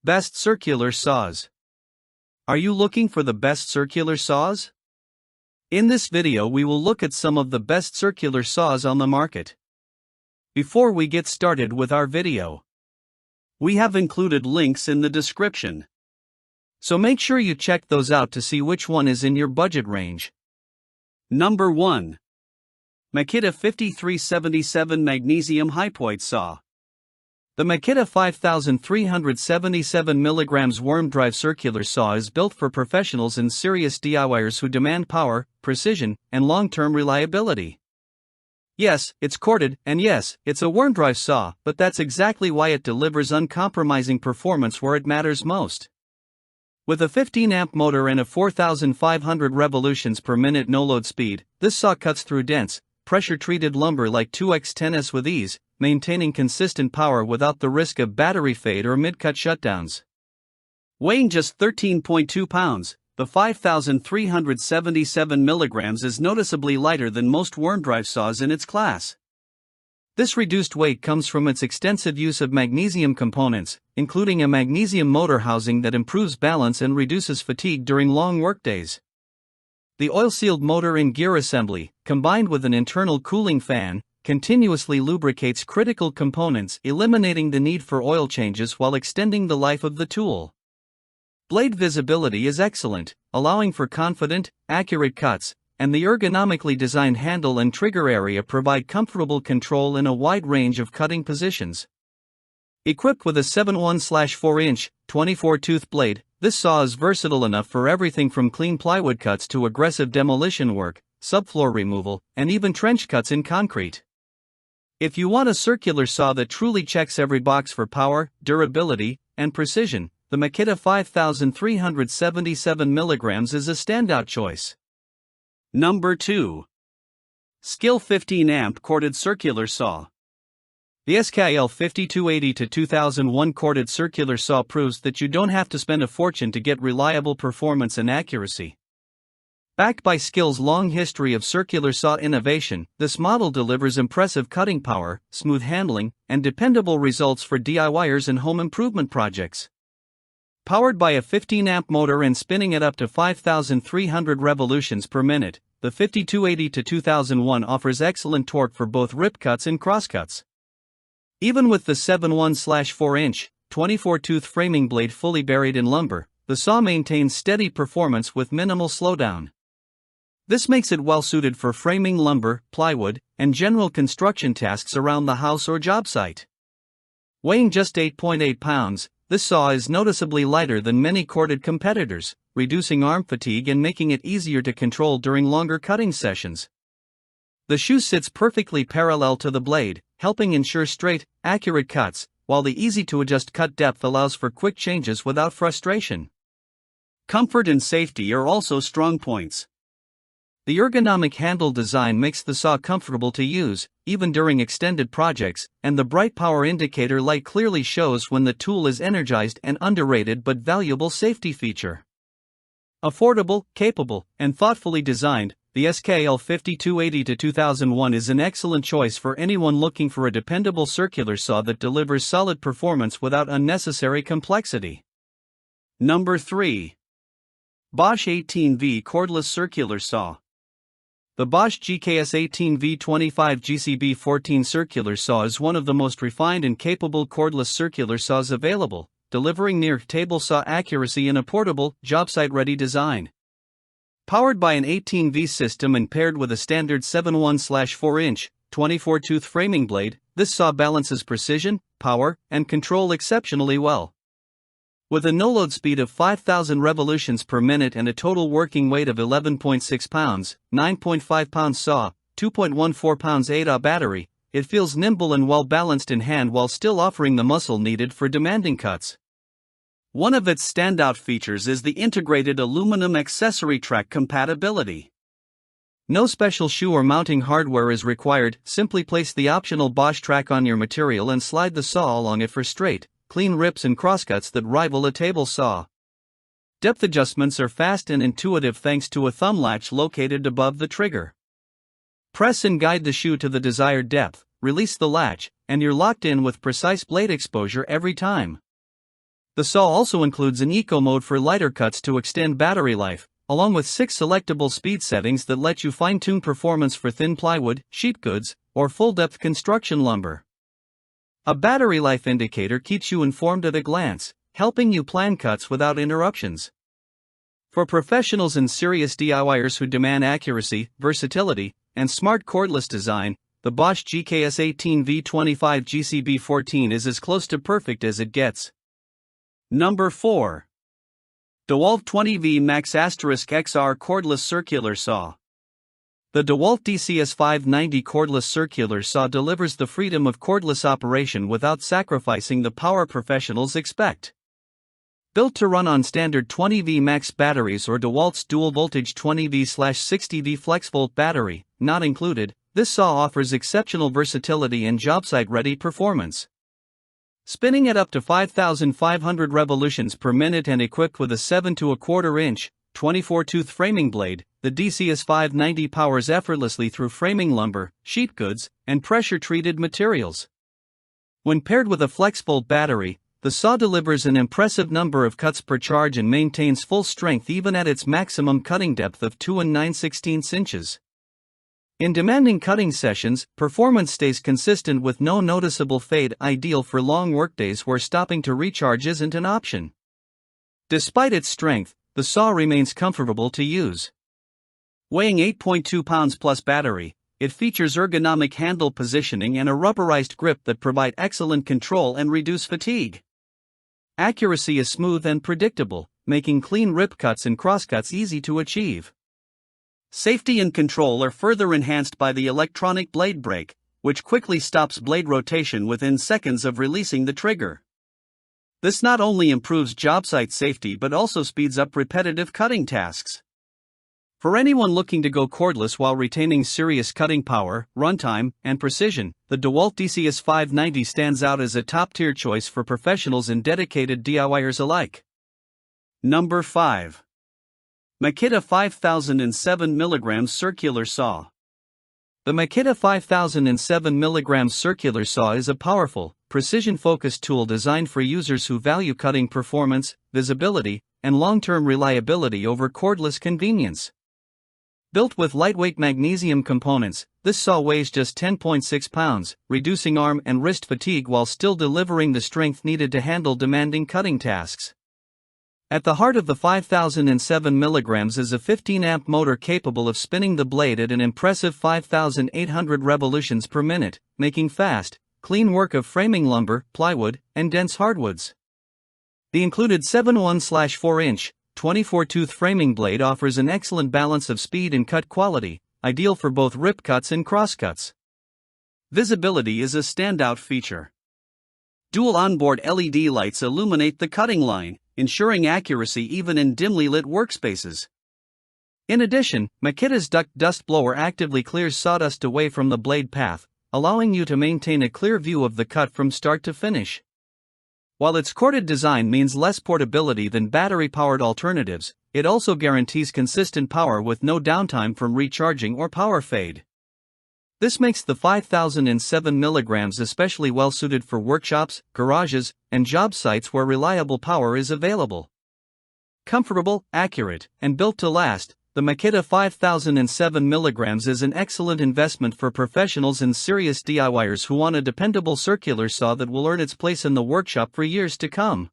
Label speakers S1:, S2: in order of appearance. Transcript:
S1: Best circular saws. Are you looking for the best circular saws? In this video we will look at some of the best circular saws on the market. Before we get started with our video, we have included links in the description, so make sure you check those out to see which one is in your budget range. Number 1. Makita 5377 Magnesium Hypoid Saw. The Makita 5377 mg worm drive circular saw is built for professionals and serious DIYers who demand power, precision, and long-term reliability. Yes, it's corded, and yes, it's a worm drive saw, but that's exactly why it delivers uncompromising performance where it matters most. With a 15-amp motor and a 4,500 revolutions per minute no-load speed, this saw cuts through dense, pressure-treated lumber like 2x10s with ease, maintaining consistent power without the risk of battery fade or mid-cut shutdowns. Weighing just 13.2 pounds, the 5,377 milligrams is noticeably lighter than most worm drive saws in its class. This reduced weight comes from its extensive use of magnesium components, including a magnesium motor housing that improves balance and reduces fatigue during long workdays. The oil-sealed motor and gear assembly, combined with an internal cooling fan, continuously lubricates critical components, eliminating the need for oil changes while extending the life of the tool. Blade visibility is excellent, allowing for confident, accurate cuts, and the ergonomically designed handle and trigger area provide comfortable control in a wide range of cutting positions. Equipped with a 7/1/4-inch, 24-tooth blade, this saw is versatile enough for everything from clean plywood cuts to aggressive demolition work, subfloor removal, and even trench cuts in concrete. If you want a circular saw that truly checks every box for power, durability, and precision, the Makita 5377 mg is a standout choice. Number 2. Skil 15-amp corded circular saw. The Skil 5280-2001 corded circular saw proves that you don't have to spend a fortune to get reliable performance and accuracy. Backed by Skil's long history of circular saw innovation, this model delivers impressive cutting power, smooth handling, and dependable results for DIYers and home improvement projects. Powered by a 15-amp motor and spinning at up to 5,300 revolutions per minute, the 5280-2001 offers excellent torque for both rip cuts and crosscuts. Even with the 7/1/4-inch, 24-tooth framing blade fully buried in lumber, the saw maintains steady performance with minimal slowdown. This makes it well-suited for framing lumber, plywood, and general construction tasks around the house or job site. Weighing just 8.8 pounds, this saw is noticeably lighter than many corded competitors, reducing arm fatigue and making it easier to control during longer cutting sessions. The shoe sits perfectly parallel to the blade, helping ensure straight, accurate cuts, while the easy-to-adjust cut depth allows for quick changes without frustration. Comfort and safety are also strong points. The ergonomic handle design makes the saw comfortable to use, even during extended projects, and the bright power indicator light clearly shows when the tool is energized, an underrated but valuable safety feature. Affordable, capable, and thoughtfully designed, the Skil 5280-2001 is an excellent choice for anyone looking for a dependable circular saw that delivers solid performance without unnecessary complexity. Number 3. Bosch 18V Cordless Circular Saw. The Bosch GKS 18V25 GCB14 circular saw is one of the most refined and capable cordless circular saws available, delivering near table saw accuracy in a portable, job site-ready design. Powered by an 18V system and paired with a standard 7/1/4-inch, 24-tooth framing blade, this saw balances precision, power, and control exceptionally well. With a no-load speed of 5,000 revolutions per minute and a total working weight of 11.6 pounds, 9.5 pounds saw, 2.14 pounds 8Ah battery, it feels nimble and well-balanced in hand while still offering the muscle needed for demanding cuts. One of its standout features is the integrated aluminum accessory track compatibility. No special shoe or mounting hardware is required, simply place the optional Bosch track on your material and slide the saw along it for straight, clean rips and crosscuts that rival a table saw. Depth adjustments are fast and intuitive thanks to a thumb latch located above the trigger. Press and guide the shoe to the desired depth, release the latch, and you're locked in with precise blade exposure every time. The saw also includes an eco mode for lighter cuts to extend battery life, along with 6 selectable speed settings that let you fine-tune performance for thin plywood, sheet goods, or full-depth construction lumber. A battery life indicator keeps you informed at a glance, helping you plan cuts without interruptions. For professionals and serious DIYers who demand accuracy, versatility, and smart cordless design, the Bosch GKS18V25 GCB14 is as close to perfect as it gets. Number 4. DEWALT 20V Max XR Cordless Circular Saw. The DEWALT DCS590 cordless circular saw delivers the freedom of cordless operation without sacrificing the power professionals expect. Built to run on standard 20V max batteries or DEWALT's dual voltage 20V/60V FlexVolt battery, not included, this saw offers exceptional versatility and job-site-ready performance. Spinning at up to 5,500 revolutions per minute and equipped with a 7 1/4 inch, 24-tooth framing blade, the DCS590 powers effortlessly through framing lumber, sheet goods, and pressure-treated materials. When paired with a FlexVolt battery, the saw delivers an impressive number of cuts per charge and maintains full strength even at its maximum cutting depth of 2 9/16 inches. In demanding cutting sessions, performance stays consistent with no noticeable fade, ideal for long workdays where stopping to recharge isn't an option. Despite its strength, the saw remains comfortable to use. Weighing 8.2 pounds plus battery, it features ergonomic handle positioning and a rubberized grip that provide excellent control and reduce fatigue. Accuracy is smooth and predictable, making clean rip cuts and crosscuts easy to achieve. Safety and control are further enhanced by the electronic blade brake, which quickly stops blade rotation within seconds of releasing the trigger. This not only improves job site safety but also speeds up repetitive cutting tasks. For anyone looking to go cordless while retaining serious cutting power, runtime, and precision, the DEWALT DCS590 stands out as a top-tier choice for professionals and dedicated DIYers alike. Number 5. Makita 5007 mg Circular Saw. The Makita 5007 mg circular saw is a powerful, precision-focused tool designed for users who value cutting performance, visibility, and long-term reliability over cordless convenience. Built with lightweight magnesium components, this saw weighs just 10.6 pounds, reducing arm and wrist fatigue while still delivering the strength needed to handle demanding cutting tasks. At the heart of the 5007 mg is a 15-amp motor capable of spinning the blade at an impressive 5,800 revolutions per minute, making fast, clean work of framing lumber, plywood, and dense hardwoods. The included 7.1/4-inch, 24-tooth framing blade offers an excellent balance of speed and cut quality, ideal for both rip cuts and crosscuts. Visibility is a standout feature. Dual onboard LED lights illuminate the cutting line, ensuring accuracy even in dimly lit workspaces. In addition, Makita's duct dust blower actively clears sawdust away from the blade path, allowing you to maintain a clear view of the cut from start to finish. While its corded design means less portability than battery-powered alternatives, it also guarantees consistent power with no downtime from recharging or power fade. This makes the 5007 mg especially well suited for workshops, garages, and job sites where reliable power is available. Comfortable, accurate, and built to last, the Makita 5007 mg is an excellent investment for professionals and serious DIYers who want a dependable circular saw that will earn its place in the workshop for years to come.